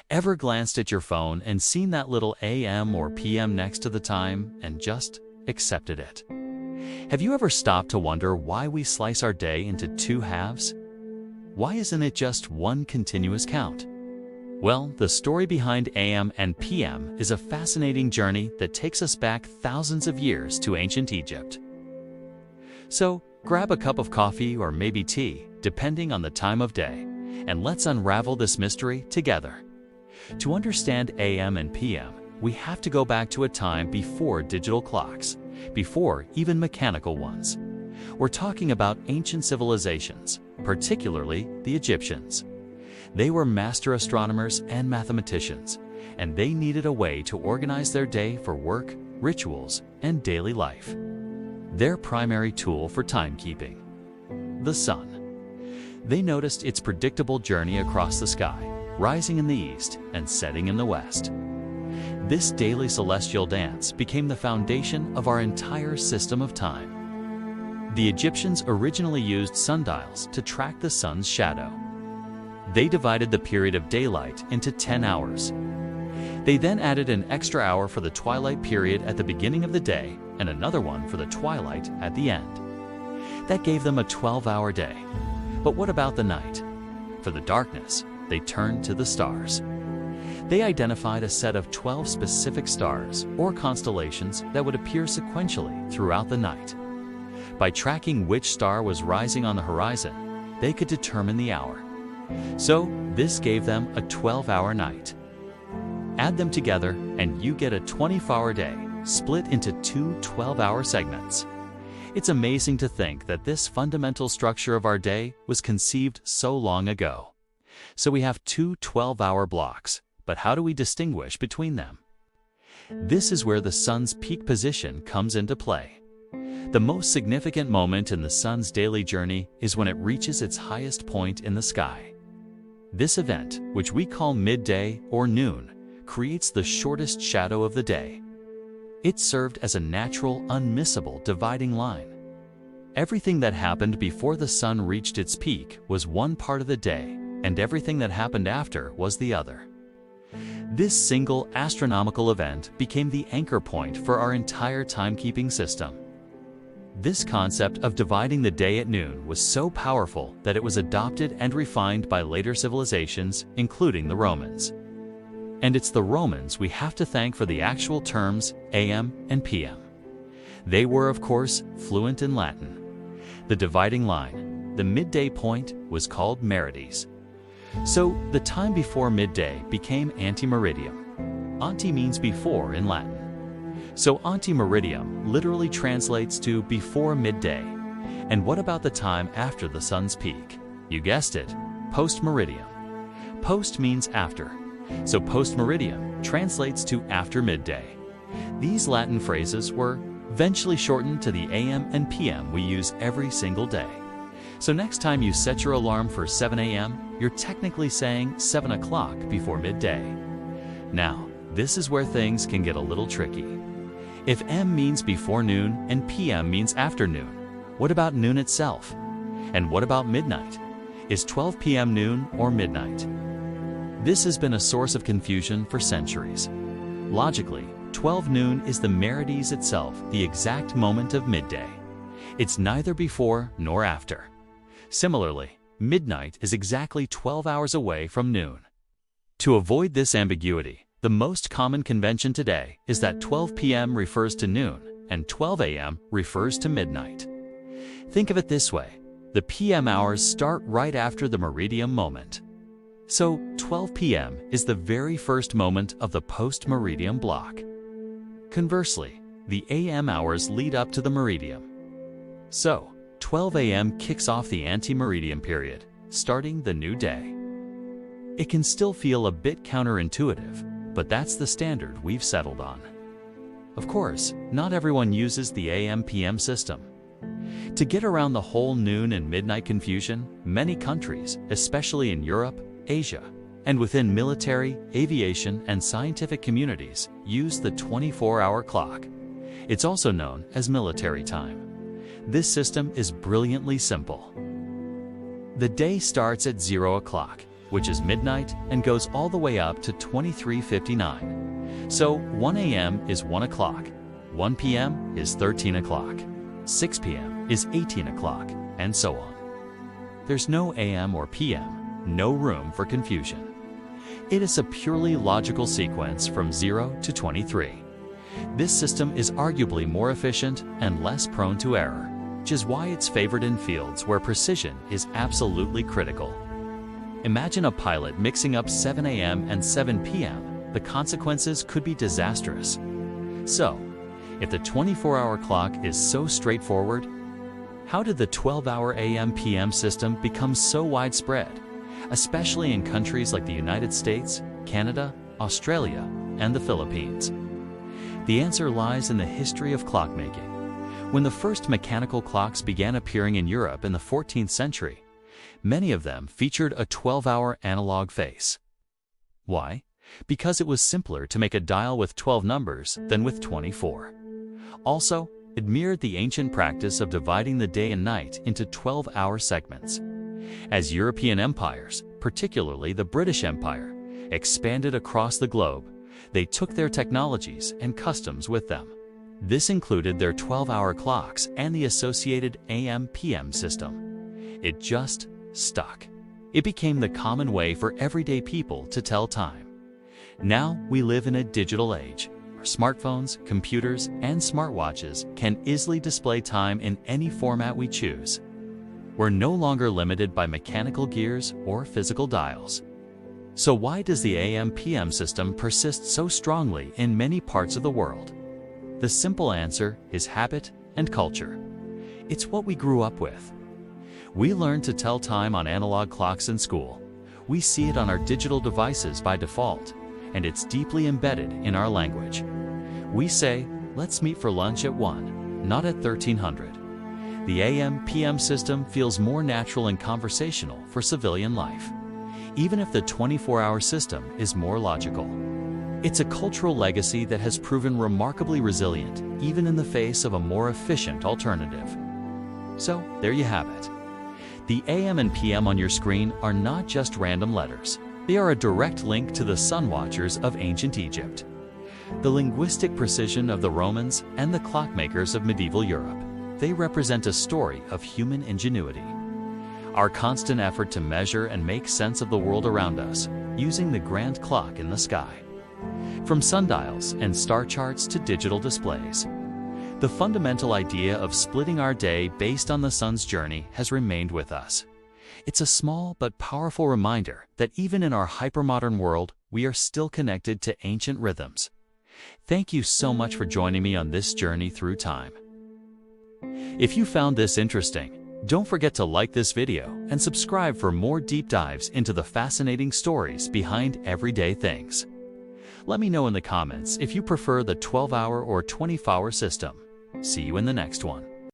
Ever glanced at your phone and seen that little AM or PM next to the time and just accepted it? Have you ever stopped to wonder why we slice our day into two halves? Why isn't it just one continuous count? Well, the story behind AM and PM is a fascinating journey that takes us back thousands of years to ancient Egypt. So, grab a cup of coffee or maybe tea, depending on the time of day, and let's unravel this mystery together. To understand AM and PM, we have to go back to a time before digital clocks, before even mechanical ones. We're talking about ancient civilizations, particularly the Egyptians. They were master astronomers and mathematicians, and they needed a way to organize their day for work, rituals, and daily life. Their primary tool for timekeeping: the sun. They noticed its predictable journey across the sky, rising in the east and setting in the west. This daily celestial dance became the foundation of our entire system of time. The Egyptians originally used sundials to track the sun's shadow. They divided the period of daylight into 10 hours. They then added an extra hour for the twilight period at the beginning of the day and another one for the twilight at the end. That gave them a 12-hour day. But what about the night? For the darkness, they turned to the stars. They identified a set of 12 specific stars or constellations that would appear sequentially throughout the night. By tracking which star was rising on the horizon, they could determine the hour. So this gave them a 12-hour night. Add them together and you get a 24-hour day, split into two 12-hour segments. It's amazing to think that this fundamental structure of our day was conceived so long ago. So we have two 12-hour blocks, but how do we distinguish between them? This is where the sun's peak position comes into play. The most significant moment in the sun's daily journey is when it reaches its highest point in the sky. This event, which we call midday or noon, creates the shortest shadow of the day. It served as a natural, unmissable dividing line. Everything that happened before the sun reached its peak was one part of the day, and everything that happened after was the other. This single astronomical event became the anchor point for our entire timekeeping system. This concept of dividing the day at noon was so powerful that it was adopted and refined by later civilizations, including the Romans. And it's the Romans we have to thank for the actual terms AM and PM. They were, of course, fluent in Latin. The dividing line, the midday point, was called meridies. So the time before midday became antemeridium. Ante means before in Latin. So antemeridium literally translates to before midday. And what about the time after the sun's peak? You guessed it, postmeridium. Post means after. So postmeridium translates to after midday. These Latin phrases were eventually shortened to the AM and PM we use every single day. So next time you set your alarm for 7 a.m., you're technically saying 7 o'clock before midday. Now, this is where things can get a little tricky. If M means before noon and PM means afternoon, what about noon itself? And what about midnight? Is 12 p.m. noon or midnight? This has been a source of confusion for centuries. Logically, 12 noon is the meridies itself, the exact moment of midday. It's neither before nor after. Similarly, midnight is exactly 12 hours away from noon. To avoid this ambiguity, the most common convention today is that 12 p.m. refers to noon and 12 a.m. refers to midnight. Think of it this way: the p.m. hours start right after the meridian moment. So 12 p.m. is the very first moment of the post-meridian block. Conversely, the a.m. hours lead up to the meridian. So 12 a.m. kicks off the ante-meridian period, starting the new day. It can still feel a bit counterintuitive, but that's the standard we've settled on. Of course, not everyone uses the AM-PM system. To get around the whole noon and midnight confusion, many countries, especially in Europe, Asia, and within military, aviation, and scientific communities, use the 24-hour clock. It's also known as military time. This system is brilliantly simple. The day starts at 0 o'clock, which is midnight and goes all the way up to 23:59. So 1 a.m. is 1 o'clock, 1 p.m. is 13 o'clock, 6 p.m. is 18 o'clock, and so on. There's no a.m. or p.m., no room for confusion. It is a purely logical sequence from 0 to 23. This system is arguably more efficient and less prone to error, which is why it's favored in fields where precision is absolutely critical. Imagine a pilot mixing up 7 a.m. and 7 p.m. The consequences could be disastrous. So, if the 24-hour clock is so straightforward, how did the 12-hour AM/PM system become so widespread, especially in countries like the United States, Canada, Australia, and the Philippines? The answer lies in the history of clockmaking. When the first mechanical clocks began appearing in Europe in the 14th century, many of them featured a 12-hour analog face. Why? Because it was simpler to make a dial with 12 numbers than with 24. Also, it mirrored the ancient practice of dividing the day and night into 12-hour segments. As European empires, particularly the British Empire, expanded across the globe, they took their technologies and customs with them. This included their 12-hour clocks and the associated AM/PM system. It just stuck. It became the common way for everyday people to tell time. Now we live in a digital age where smartphones, computers, and smartwatches can easily display time in any format we choose. We're no longer limited by mechanical gears or physical dials. So why does the AM/PM system persist so strongly in many parts of the world? The simple answer is habit and culture. It's what we grew up with. We learned to tell time on analog clocks in school. We see it on our digital devices by default, and it's deeply embedded in our language. We say, let's meet for lunch at 1, not at 1300. The AM/PM system feels more natural and conversational for civilian life, even if the 24-hour system is more logical. It's a cultural legacy that has proven remarkably resilient, even in the face of a more efficient alternative. So, there you have it. The AM and PM on your screen are not just random letters. They are a direct link to the sun watchers of ancient Egypt, the linguistic precision of the Romans, and the clockmakers of medieval Europe. They represent a story of human ingenuity. Our constant effort to measure and make sense of the world around us using the grand clock in the sky. From sundials and star charts to digital displays, the fundamental idea of splitting our day based on the sun's journey has remained with us. It's a small but powerful reminder that even in our hypermodern world, we are still connected to ancient rhythms. Thank you so much for joining me on this journey through time. If you found this interesting, don't forget to like this video and subscribe for more deep dives into the fascinating stories behind everyday things. Let me know in the comments if you prefer the 12-hour or 24-hour system. See you in the next one.